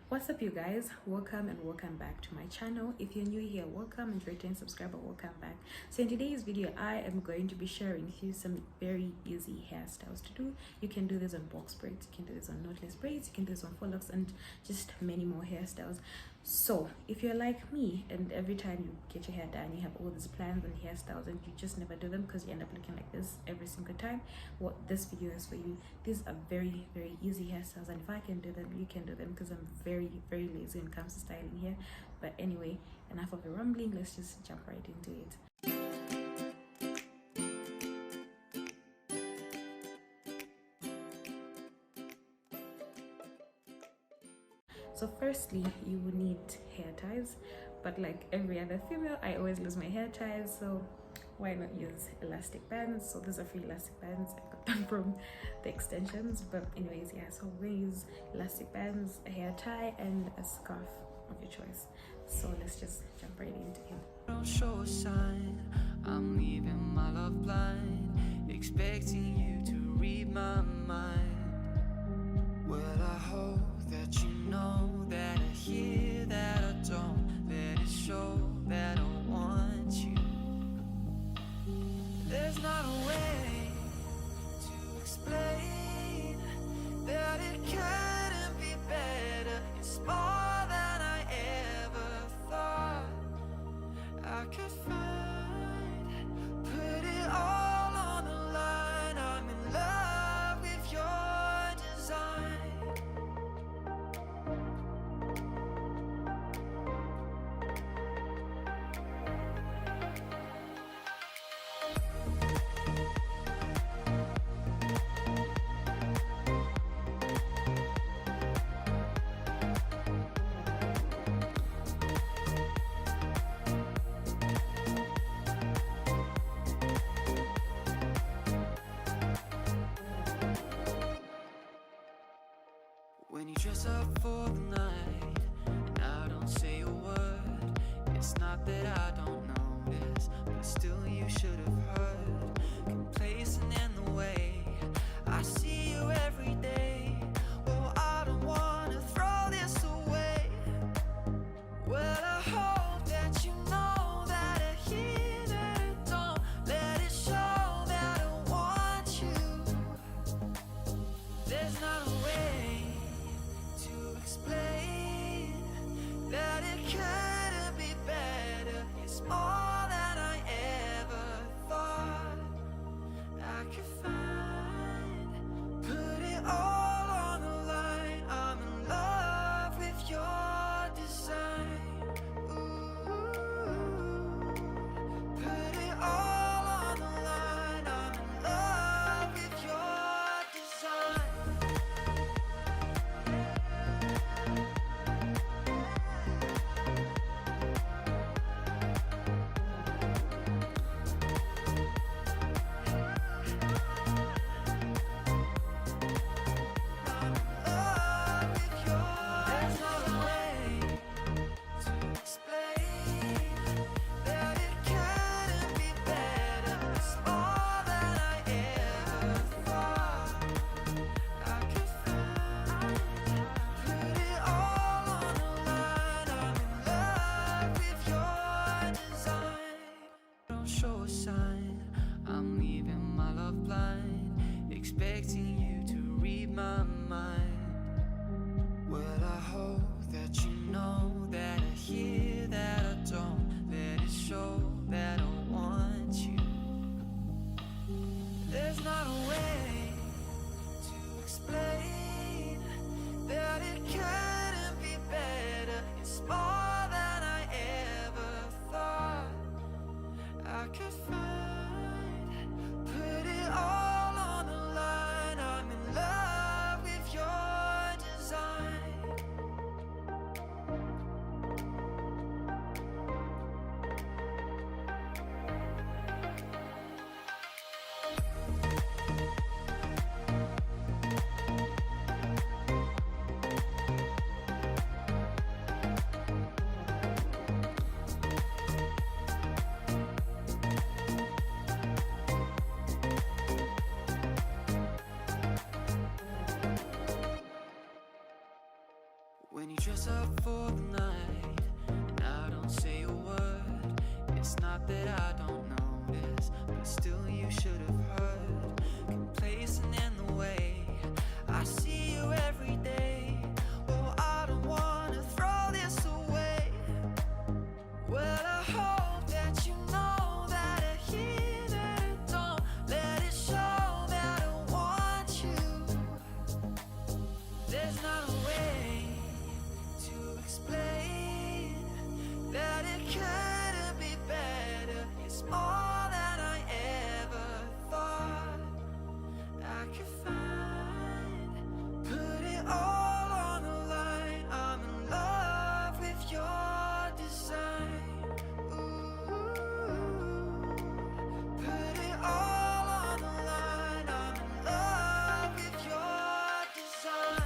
What's up, you guys? Welcome and welcome back to my channel. If you're new here, welcome, and if you're a returning subscriber, welcome back. So in today's video, I am going to be sharing with you some very easy hairstyles to do. You can do this on box braids, you can do this on knotless braids, you can do this on fold-ups, and just many more hairstyles. So if you're like me and every time you get your hair done you have all these plans and hairstyles and you just never do them because you end up looking like this every single time, what this video is for you. These are very easy hairstyles, and if I can do them, you can do them, because I'm very lazy when it comes to styling hair. But anyway, enough of the rambling, let's just jump right into it. So firstly, you will need hair ties, but like every other female, I always lose my hair ties, so why not use elastic bands? So these are free elastic bands. I got them from the extensions. But anyways, yeah, so we're gonna use elastic bands, a hair tie, and a scarf of your choice. So let's just jump right into it. Don't show a sign, I'm leaving my love blind, expecting you to read my mind. Well, I hope that you know that I hear that I don't, let it show that I want you. There's not a way to explain that it couldn't be better. It's more than I ever thought I could find. Put it all on the line. I'm in love with your design. When you dress up for the night and I don't say a word, it's not that I don't notice, but still you should have heard. Complacent in the way I see you every day. Oh, I don't wanna throw this away. Well, I hope that you know that I hear that I don't, let it show that I want you. There's not a way to explain that it couldn't be better. It's more than I ever thought I could find. dress up for the night and I don't say a word. It's not that I don't notice, but still you should have heard. Complacent in the way I see you every day. Oh, I don't wanna throw this away. Well, I hope that you know that I hear that I don't let it show that I want you. There's not a way to explain that it couldn't be better. It's more than I ever thought I could find. Put it all on the line. I'm in love with your design. Ooh, put it all on the line. I'm in love with your design.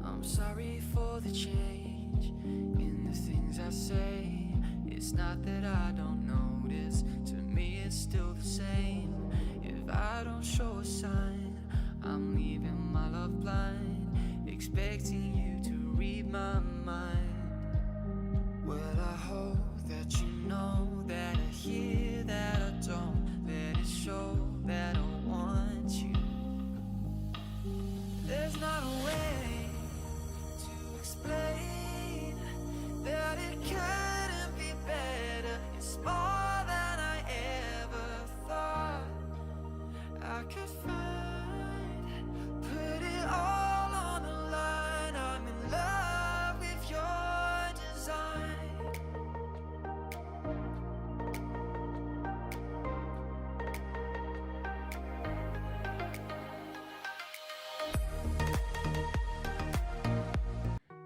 I'm sorry for the change in the things I say. It's not that I don't notice, to me it's still the same. If I don't show a sign, I'm leaving my love blind, expecting you to read my mind. Well, I hope that you know that I hear that I don't let it show that I want you. There's not a way to explain that it couldn't be better. It's more than I ever thought I could find. Put it all on the line. I'm in love with your design.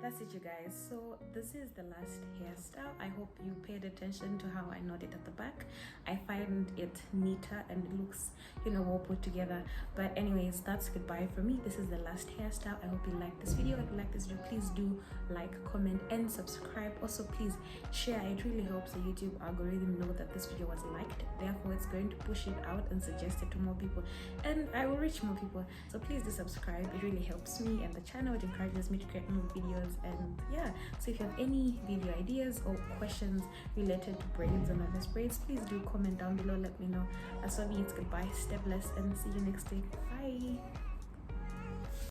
That's it, you guys. So this is the last hairstyle. I hope you paid attention to how I knot it at the back. I find it neater and it looks, you know, well put together. But anyways, that's goodbye for me. This is the last hairstyle. I hope you like this video. If you like this video, please do like, comment and subscribe. Also, please share. It really helps the YouTube algorithm know that this video was liked. Therefore, it's going to push it out and suggest it to more people, and I will reach more people. So please do subscribe. It really helps me and the channel. It encourages me to create more videos. And yeah, so if you have any video ideas or questions related to braids and knotless braids, please do comment down below. Let me know. As for me, it's goodbye, stay blessed, and see you next week. Bye.